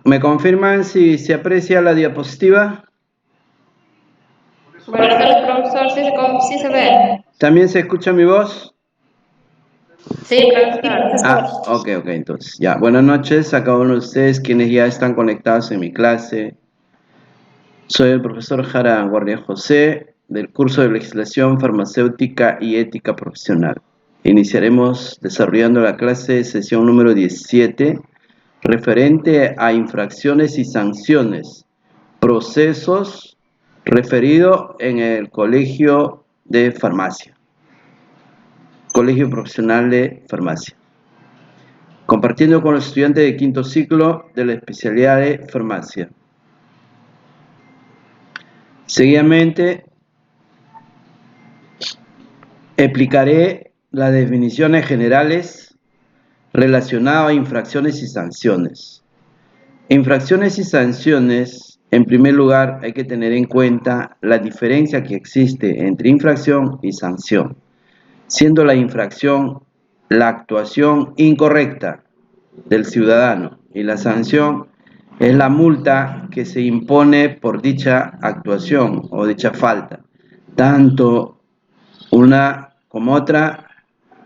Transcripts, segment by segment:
¿Me confirman si se aprecia la diapositiva? Buenas tardes, profesor. Sí se ve. ¿También se escucha mi voz? Sí, profesor. Ok, entonces ya. Buenas noches a cada uno de ustedes quienes ya están conectados en mi clase. Soy el profesor Jara Guardia José del curso de Legislación Farmacéutica y Ética Profesional. Iniciaremos desarrollando la clase sesión número 17 referente a infracciones y sanciones, procesos referido en el Colegio de Farmacia, Colegio Profesional de Farmacia, compartiendo con los estudiantes de quinto ciclo de la especialidad de farmacia. Seguidamente, explicaré las definiciones generales relacionadas a infracciones y sanciones. Infracciones y sanciones, en primer lugar, hay que tener en cuenta la diferencia que existe entre infracción y sanción, siendo la infracción la actuación incorrecta del ciudadano y la sanción es la multa que se impone por dicha actuación o dicha falta. Tanto una como otra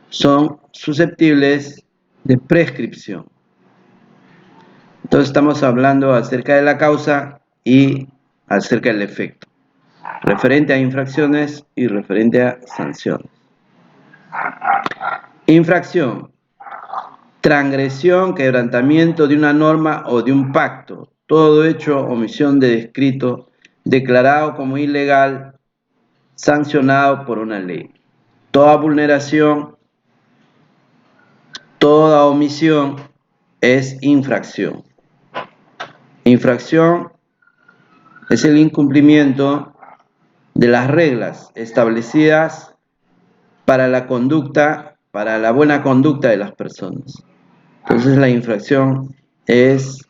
son susceptibles de prescripción. Entonces estamos hablando acerca de la causa y acerca del efecto, referente a infracciones y referente a sanciones. Infracción: transgresión, quebrantamiento de una norma o de un pacto, todo hecho o omisión de escrito declarado como ilegal, sancionado por una ley. Toda vulneración, toda omisión es infracción. Infracción es el incumplimiento de las reglas establecidas para la conducta, para la buena conducta de las personas. Entonces la infracción es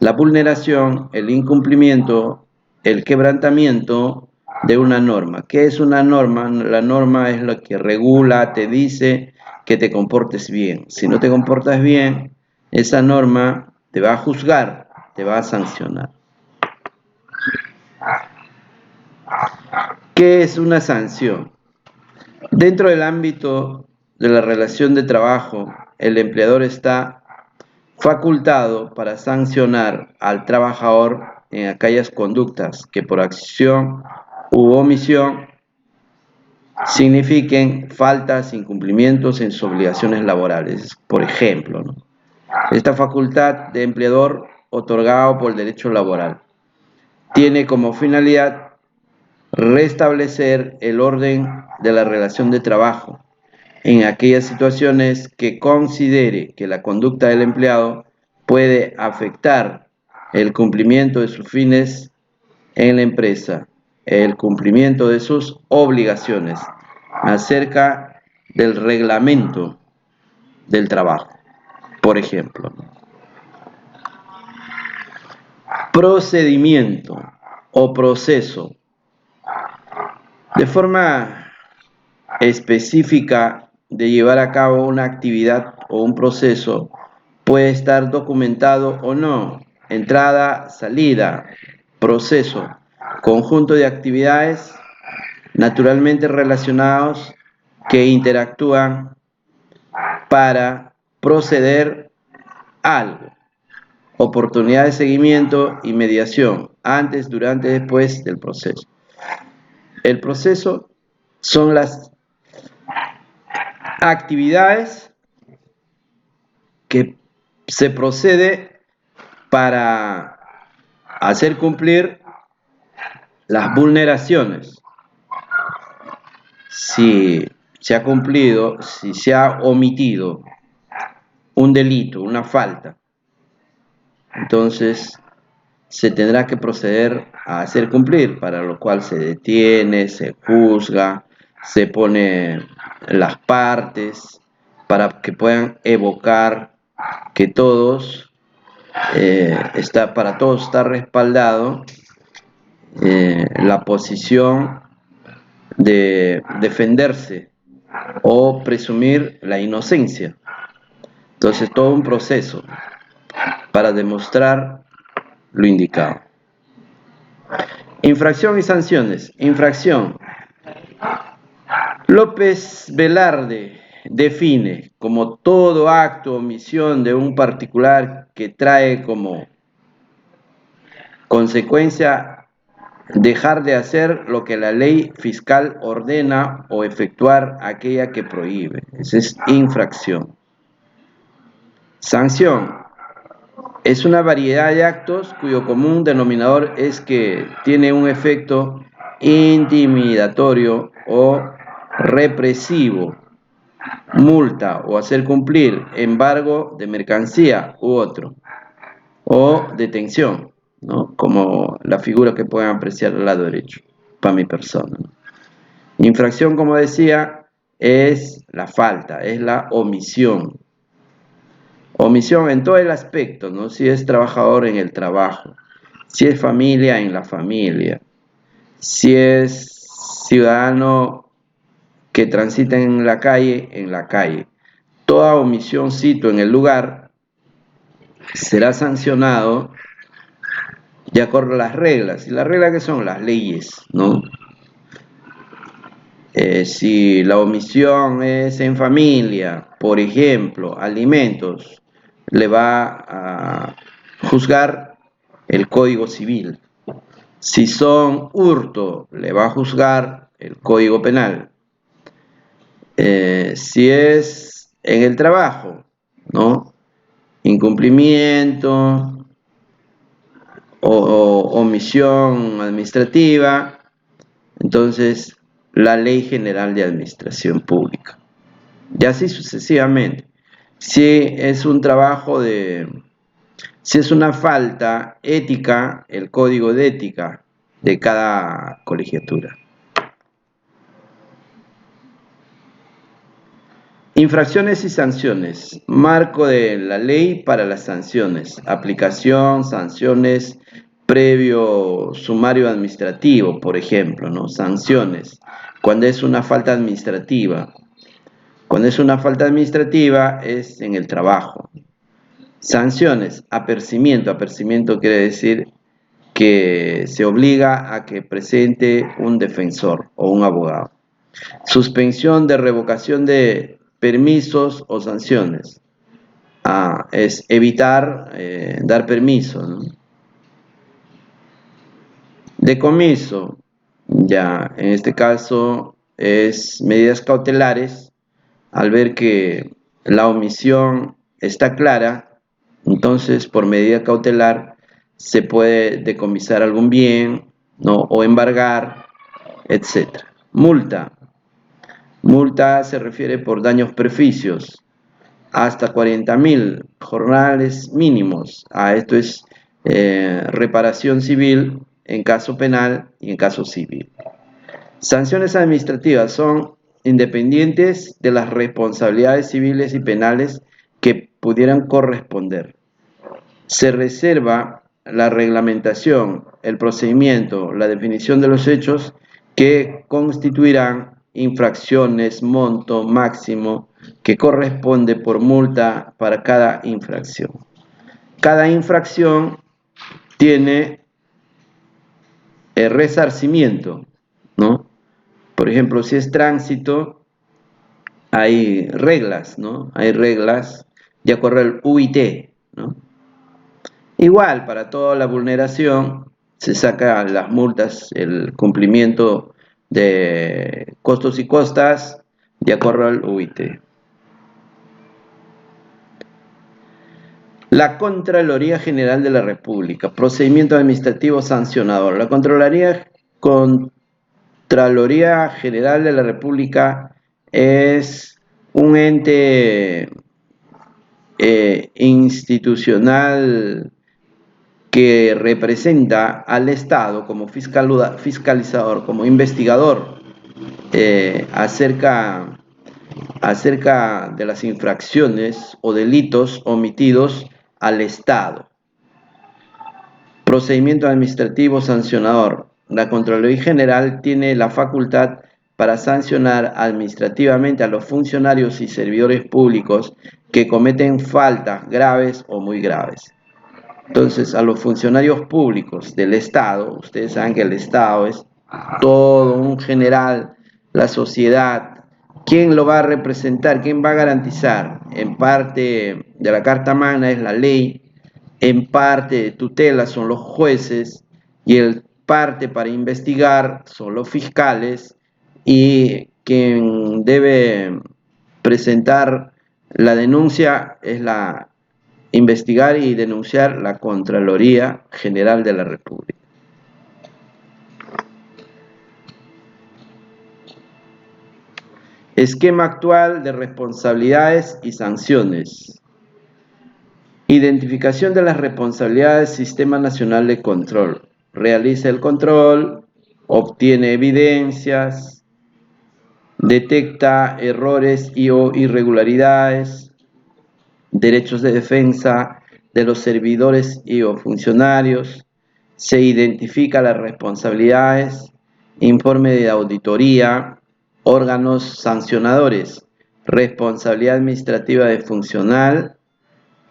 la vulneración, el incumplimiento, el quebrantamiento de una norma. ¿Qué es una norma? La norma es lo que regula, te dice que te comportes bien. Si no te comportas bien, esa norma te va a juzgar, te va a sancionar. ¿Qué es una sanción? Dentro del ámbito de la relación de trabajo, el empleador está facultado para sancionar al trabajador en aquellas conductas que por acción u omisión signifiquen faltas, incumplimientos en sus obligaciones laborales. Por ejemplo, ¿no? Esta facultad de empleador otorgado por el derecho laboral tiene como finalidad restablecer el orden de la relación de trabajo en aquellas situaciones que considere que la conducta del empleado puede afectar el cumplimiento de sus fines en la empresa, el cumplimiento de sus obligaciones acerca del reglamento del trabajo, por ejemplo. Procedimiento o proceso. De forma específica de llevar a cabo una actividad o un proceso puede estar documentado o no. Entrada, salida, proceso, conjunto de actividades naturalmente relacionados que interactúan para proceder a algo. Oportunidad de seguimiento y mediación antes, durante y después del proceso. El proceso son las actividades que se procede para hacer cumplir las vulneraciones. Si se ha cumplido, si se ha omitido un delito, una falta, entonces se tendrá que proceder a hacer cumplir, para lo cual se detiene, se juzga, se pone las partes para que puedan evocar que todos para todos está respaldado la posición de defenderse o presumir la inocencia. Entonces, todo un proceso para demostrar lo indicado. Infracción y sanciones. Infracción. López Velarde define como todo acto o omisión de un particular que trae como consecuencia dejar de hacer lo que la ley fiscal ordena o efectuar aquella que prohíbe. Esa es infracción. Sanción. Es una variedad de actos cuyo común denominador es que tiene un efecto intimidatorio o represivo, multa o hacer cumplir, embargo de mercancía u otro, o detención, ¿no? Como la figura que pueden apreciar al lado derecho, para mi persona, ¿no? Infracción, como decía, es la falta, es la omisión. Omisión en todo el aspecto, ¿no? Si es trabajador en el trabajo, si es familia en la familia, si es ciudadano que transita en la calle, en la calle. Toda omisión, cito, en el lugar será sancionado de acuerdo a las reglas. ¿Y las reglas qué son? Las leyes, ¿no? Si la omisión es en familia, por ejemplo, alimentos, le va a juzgar el Código Civil. Si son hurto, le va a juzgar el Código Penal. Si es en el trabajo, ¿no? Incumplimiento o omisión administrativa, entonces la Ley General de Administración Pública. Y así sucesivamente. Si es un trabajo si es una falta ética, el código de ética de cada colegiatura. Infracciones y sanciones. Marco de la ley para las sanciones. Aplicación, sanciones, previo sumario administrativo, por ejemplo, ¿no? Sanciones. Cuando es una falta administrativa. Cuando es una falta administrativa es en el trabajo. Sanciones, apercibimiento. Apercibimiento quiere decir que se obliga a que presente un defensor o un abogado. Suspensión de revocación de permisos o sanciones. Es evitar dar permiso, ¿no? Decomiso, ya en este caso es medidas cautelares al ver que la omisión está clara, entonces por medida cautelar se puede decomisar algún bien, ¿no? O embargar, etc. Multa. Multa se refiere por daños perjuicios hasta 40.000 jornales mínimos. Esto es reparación civil en caso penal y en caso civil. Sanciones administrativas son independientes de las responsabilidades civiles y penales que pudieran corresponder. Se reserva la reglamentación, el procedimiento, la definición de los hechos que constituirán infracciones, monto máximo que corresponde por multa para cada infracción. Cada infracción tiene el resarcimiento, ¿no? Por ejemplo, si es tránsito, hay reglas, ¿no? Hay reglas de acuerdo al UIT, ¿no? Igual, para toda la vulneración se sacan las multas, el cumplimiento de costos y costas de acuerdo al UIT. La Contraloría General de la República, procedimiento administrativo sancionador. La Contraloría General de la República es un ente institucional que representa al Estado como fiscalizador, como investigador acerca de las infracciones o delitos omitidos al Estado, Procedimiento administrativo sancionador. La Contraloría General tiene la facultad para sancionar administrativamente a los funcionarios y servidores públicos que cometen faltas graves o muy graves. Entonces, a los funcionarios públicos del Estado, ustedes saben que el Estado es todo un general, la sociedad, ¿quién lo va a representar? ¿Quién va a garantizar? En parte de la Carta Magna es la ley, en parte de tutela son los jueces y en parte para investigar son los fiscales y quien debe presentar la denuncia es la investigar y denunciar la Contraloría General de la República. Esquema actual de responsabilidades y sanciones. Identificación de las responsabilidades del Sistema Nacional de Control. Realiza el control, obtiene evidencias, detecta errores o irregularidades, derechos de defensa de los servidores y o funcionarios, se identifica las responsabilidades, informe de auditoría, órganos sancionadores, responsabilidad administrativa de funcional,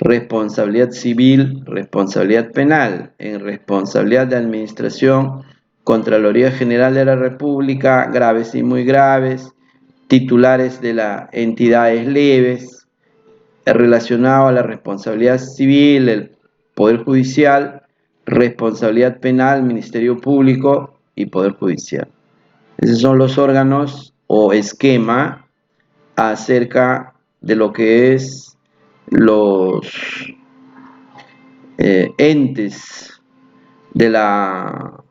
responsabilidad civil, responsabilidad penal, en responsabilidad de administración, Contraloría General de la República, graves y muy graves, titulares de las entidades leves, relacionado a la responsabilidad civil, el Poder Judicial, responsabilidad penal, Ministerio Público y Poder Judicial. Esos son los órganos o esquema acerca de lo que es los entes de la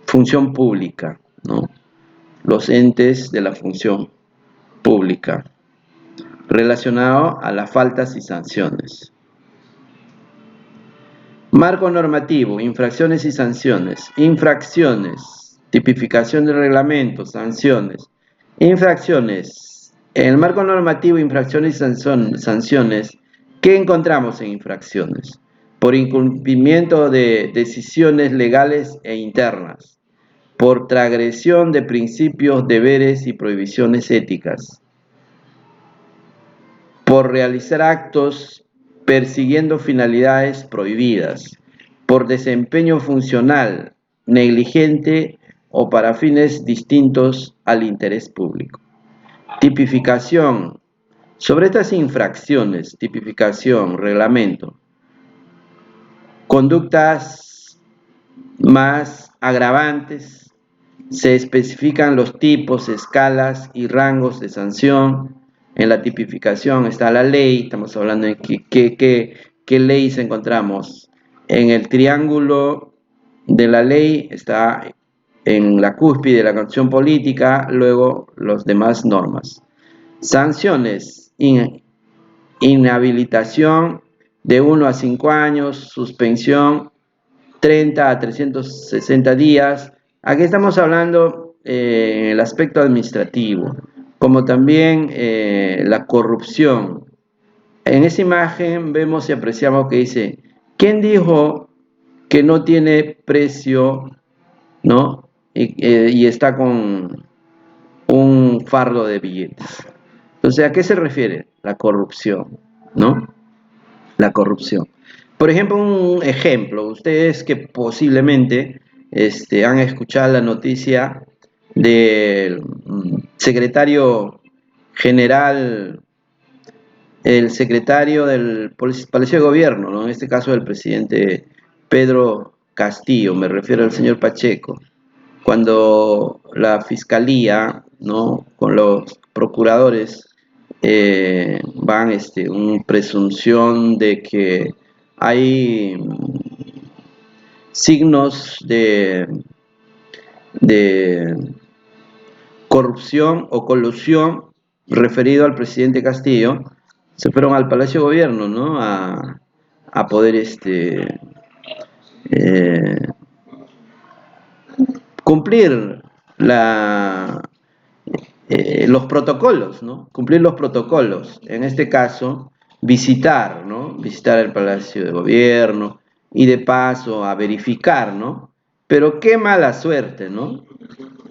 función pública, ¿no? Los entes de la función pública relacionado a las faltas y sanciones. Marco normativo, infracciones y sanciones. Infracciones, tipificación del reglamento, sanciones. Infracciones. En el marco normativo, infracciones y sanciones, ¿qué encontramos en infracciones? Por incumplimiento de decisiones legales e internas, por transgresión de principios, deberes y prohibiciones éticas, por realizar actos persiguiendo finalidades prohibidas, por desempeño funcional negligente o para fines distintos al interés público. Tipificación. Sobre estas infracciones, tipificación, reglamento, conductas más agravantes, se especifican los tipos, escalas y rangos de sanción. En la tipificación está la ley, estamos hablando de qué leyes encontramos. En el triángulo de la ley está en la cúspide de la constitución política, luego las demás normas. Sanciones, inhabilitación de 1 a 5 años, suspensión 30 a 360 días. Aquí estamos hablando en el aspecto administrativo, como también la corrupción. En esa imagen vemos y apreciamos que dice, ¿quién dijo que no tiene precio, ¿no? Y está con un fardo de billetes? Entonces, ¿a qué se refiere? La corrupción, ¿no? La corrupción. Por ejemplo, un ejemplo, ustedes que posiblemente han escuchado la noticia del secretario general, el secretario del Palacio de Gobierno, ¿no? En este caso el presidente Pedro Castillo, me refiero al señor Pacheco, cuando la fiscalía, ¿no?, con los procuradores van una presunción de que hay signos de corrupción o colusión referido al presidente Castillo, se fueron al Palacio de Gobierno, ¿no?, a poder cumplir los protocolos, ¿no? Cumplir los protocolos. En este caso, visitar, ¿no? Visitar el Palacio de Gobierno, y de paso a verificar, ¿no? Pero qué mala suerte, ¿no?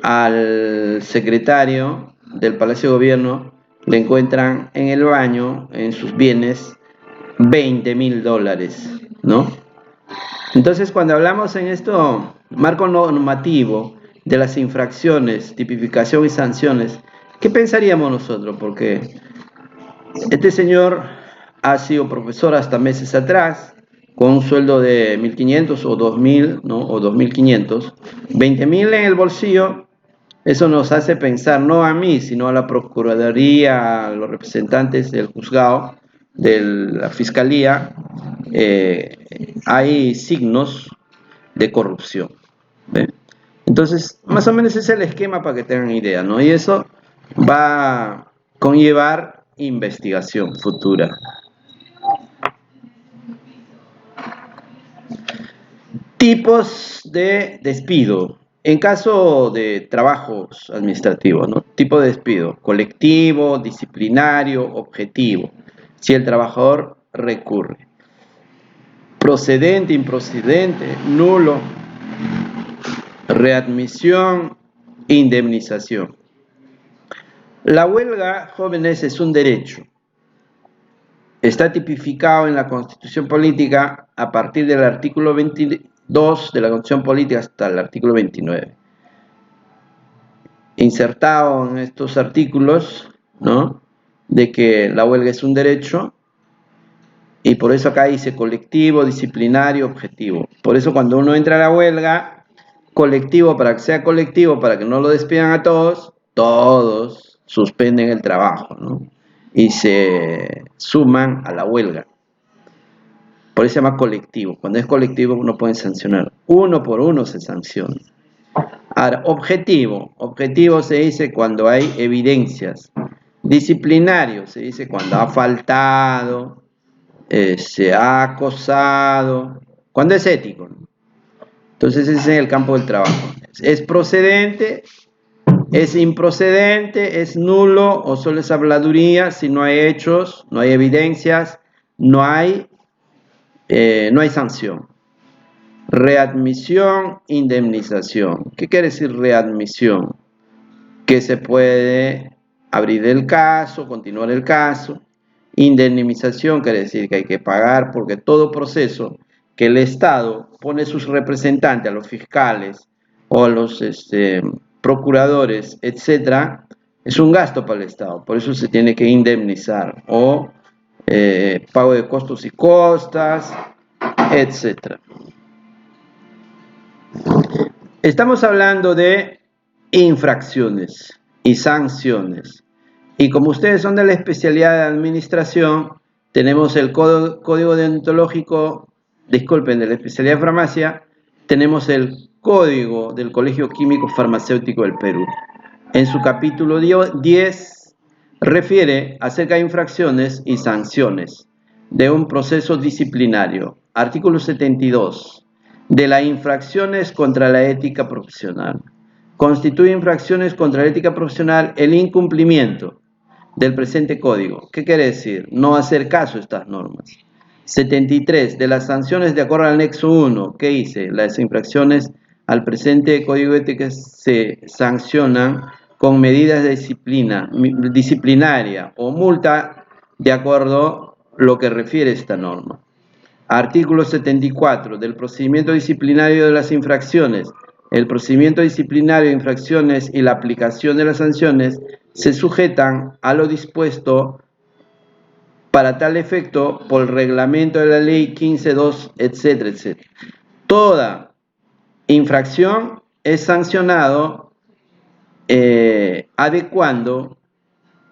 Al secretario del Palacio de Gobierno le encuentran en el baño, en sus bienes, $20.000, ¿no? Entonces, cuando hablamos en esto, marco normativo de las infracciones, tipificación y sanciones, ¿qué pensaríamos nosotros? Porque este señor ha sido profesor hasta meses atrás, con un sueldo de 1.500 o 2.000, ¿no? O 2.500, 20.000 en el bolsillo. Eso nos hace pensar, no a mí, sino a la Procuraduría, a los representantes del juzgado, de la Fiscalía. Hay signos de corrupción, ¿ve? Entonces, más o menos ese es el esquema para que tengan idea, ¿no? Y eso va a conllevar investigación futura. Tipos de despido. En caso de trabajos administrativos, ¿no? Tipo de despido: colectivo, disciplinario, objetivo, si el trabajador recurre. Procedente, improcedente, nulo, readmisión, indemnización. La huelga, jóvenes, es un derecho. Está tipificado en la Constitución Política a partir del artículo 22 de la Constitución Política hasta el artículo 29. Insertado en estos artículos, ¿no?, de que la huelga es un derecho, y por eso acá dice colectivo, disciplinario, objetivo. Por eso cuando uno entra a la huelga, colectivo, para que sea colectivo, para que no lo despidan a todos, todos suspenden el trabajo, ¿no?, y se suman a la huelga. Por eso se llama colectivo. Cuando es colectivo no pueden sancionar. Uno por uno se sanciona. Ahora, objetivo. Objetivo se dice cuando hay evidencias. Disciplinario se dice cuando ha faltado, se ha acosado, cuando es ético, ¿no? Entonces ese es en el campo del trabajo. Es procedente, es improcedente, es nulo o solo es habladuría si no hay hechos, no hay evidencias, no hay sanción. Readmisión, indemnización. ¿Qué quiere decir readmisión? Que se puede abrir el caso, continuar el caso. Indemnización quiere decir que hay que pagar, porque todo proceso que el Estado pone sus representantes, a los fiscales o a los procuradores, etcétera, es un gasto para el Estado. Por eso se tiene que indemnizar, o pago de costos y costas, etcétera. Estamos hablando de infracciones y sanciones. Y como ustedes son de la especialidad de administración, tenemos el código deontológico, disculpen, de la especialidad de farmacia, tenemos el código del Colegio Químico Farmacéutico del Perú. En su capítulo 10 refiere acerca de infracciones y sanciones de un proceso disciplinario. Artículo 72. De las infracciones contra la ética profesional. Constituye infracciones contra la ética profesional el incumplimiento del presente código. ¿Qué quiere decir? No hacer caso a estas normas. 73. De las sanciones de acuerdo al anexo 1, ¿qué dice? Las infracciones al presente código de ética se sancionan con medidas de disciplinaria o multa de acuerdo a lo que refiere esta norma. Artículo 74. Del procedimiento disciplinario de las infracciones. El procedimiento disciplinario de infracciones y la aplicación de las sanciones se sujetan a lo dispuesto para tal efecto por el reglamento de la ley 15.2, etcétera, etcétera. Toda infracción es sancionado adecuando,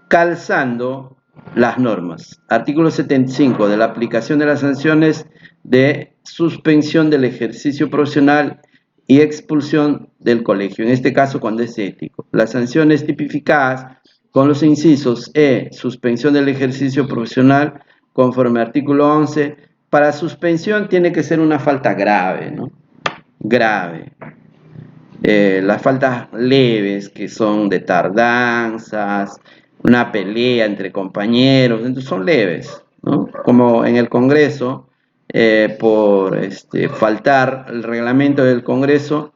calzando las normas. Artículo 75. De la aplicación de las sanciones de suspensión del ejercicio profesional y expulsión del colegio, en este caso cuando es ético. Las sanciones tipificadas con los incisos suspensión del ejercicio profesional, conforme al artículo 11, para suspensión tiene que ser una falta grave, ¿no? Grave. Las faltas leves, que son de tardanzas, una pelea entre compañeros, entonces son leves, ¿no? Como en el Congreso, por faltar el reglamento del Congreso,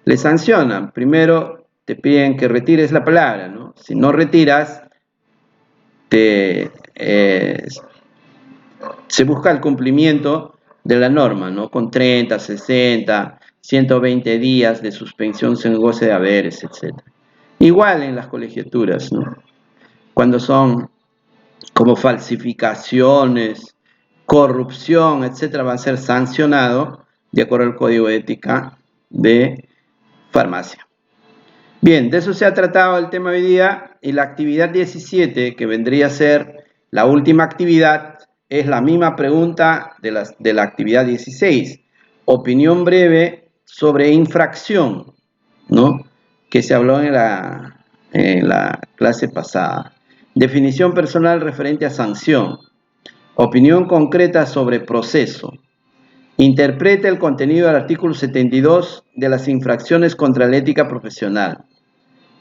le sancionan. Primero te piden que retires la palabra, ¿no? Si no retiras, se busca el cumplimiento de la norma, ¿no? Con 30, 60, 120 días de suspensión sin goce de haberes, etc. Igual en las colegiaturas, ¿no? Cuando son como falsificaciones, corrupción, etcétera, va a ser sancionado de acuerdo al Código de Ética de Farmacia. Bien, de eso se ha tratado el tema hoy día, y la actividad 17, que vendría a ser la última actividad, es la misma pregunta de la actividad 16. Opinión breve sobre infracción, ¿no? Que se habló en la clase pasada. Definición personal referente a sanción. Opinión concreta sobre proceso. Interpreta el contenido del artículo 72 de las infracciones contra la ética profesional.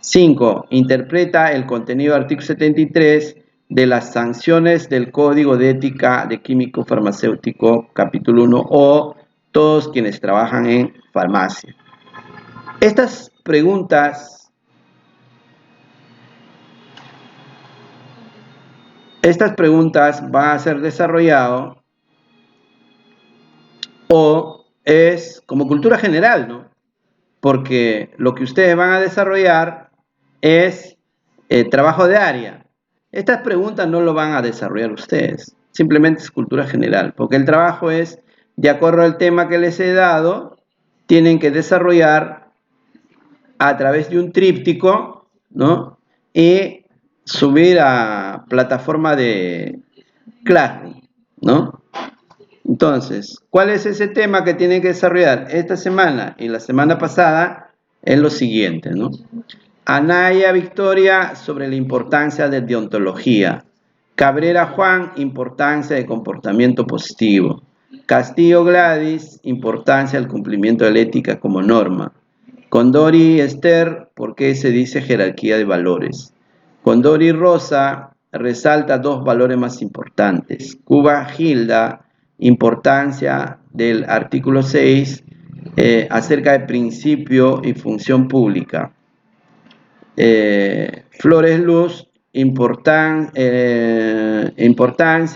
5. Interpreta el contenido del artículo 73 de las sanciones del Código de Ética de Químico Farmacéutico, capítulo 1, o todos quienes trabajan en farmacia. Estas preguntas van a ser desarrollado o es como cultura general, ¿no? Porque lo que ustedes van a desarrollar es trabajo de área. Estas preguntas no lo van a desarrollar ustedes, simplemente es cultura general, porque el trabajo es, de acuerdo al tema que les he dado, tienen que desarrollar a través de un tríptico, ¿no? Y subir a plataforma de Classroom, ¿no? Entonces, ¿cuál es ese tema que tienen que desarrollar esta semana y la semana pasada? Es lo siguiente, ¿no? Anaya Victoria sobre la importancia de deontología. Cabrera Juan, importancia de comportamiento positivo. Castillo Gladys, importancia del cumplimiento de la ética como norma. Condori Esther, ¿por qué se dice jerarquía de valores? Condori Rosa resalta dos valores más importantes. Cuba Gilda, importancia del artículo 6 acerca de principio y función pública. Flores Luz, importancia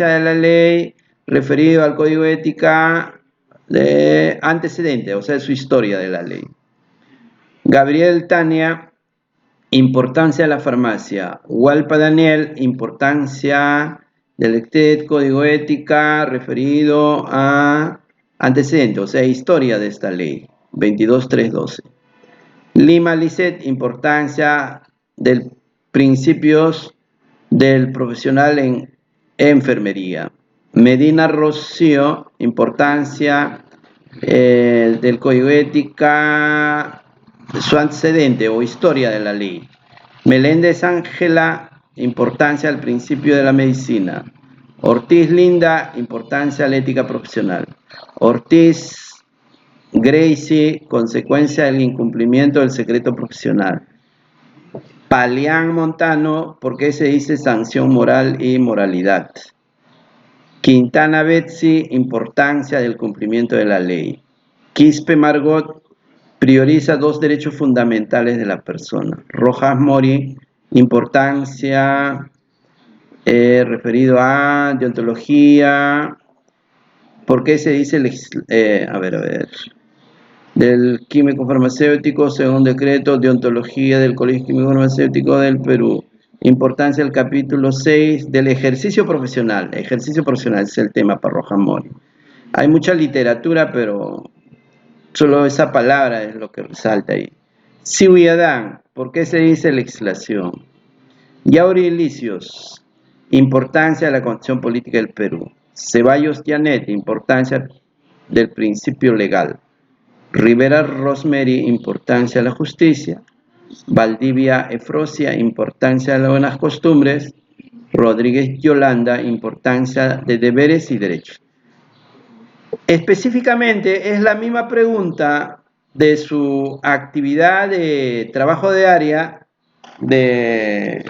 de la ley referido al Código de Ética de antecedente, o sea, su historia de la ley. Gabriel Tania, importancia de la farmacia. Hualpa Daniel, importancia del ECTET, Código de Ética referido a antecedente, o sea, historia de esta ley, 22.312. Lima Lisset, importancia de principios del profesional en enfermería. Medina Rocío, importancia del Código de Ética, su antecedente o historia de la ley. Meléndez Ángela, importancia del principio de la medicina. Ortiz Linda, importancia de la ética profesional. Ortiz Gracie, consecuencia del incumplimiento del secreto profesional. Palián Montano, ¿por qué se dice sanción moral y moralidad? Quintana Betsy, importancia del cumplimiento de la ley. Quispe Margot, prioriza dos derechos fundamentales de la persona. Rojas Mori, importancia referido a deontología. ¿Por qué se dice del químico farmacéutico según decreto deontología del Colegio Químico Farmacéutico del Perú? Importancia del capítulo 6 del ejercicio profesional. Ejercicio profesional es el tema para Rojas Mori. Hay mucha literatura, pero solo esa palabra es lo que resalta ahí. Ciudadán, ¿por qué se dice legislación? Yauri Elicios, importancia de la constitución política del Perú. Ceballos Janet, importancia del principio legal. Rivera Rosemary, importancia de la justicia. Valdivia Efrosia, importancia de las buenas costumbres. Rodríguez Yolanda, importancia de deberes y derechos. Específicamente es la misma pregunta de su actividad de trabajo de área de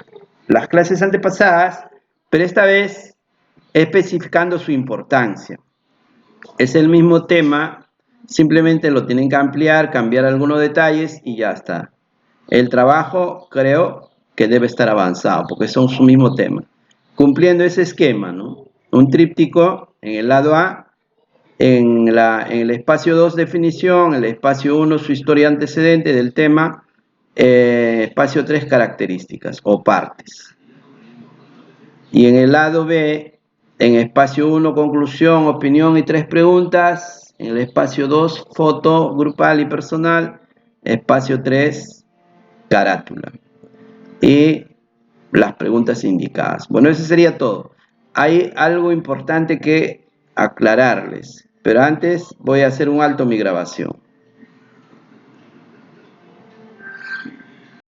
las clases antepasadas, pero esta vez especificando su importancia. Es el mismo tema, simplemente lo tienen que ampliar, cambiar algunos detalles y ya está. El trabajo creo que debe estar avanzado porque son su mismo tema. Cumpliendo ese esquema, ¿no? Un tríptico en el lado A, en el espacio 2 definición, en el espacio 1 su historia antecedente del tema, espacio 3 características o partes. Y en el lado B, en espacio 1 conclusión, opinión y 3 preguntas, en el espacio 2 foto grupal y personal, espacio 3 carátula y las preguntas indicadas. Bueno, eso sería todo. Hay algo importante que aclararles, pero antes voy a hacer un alto en mi grabación.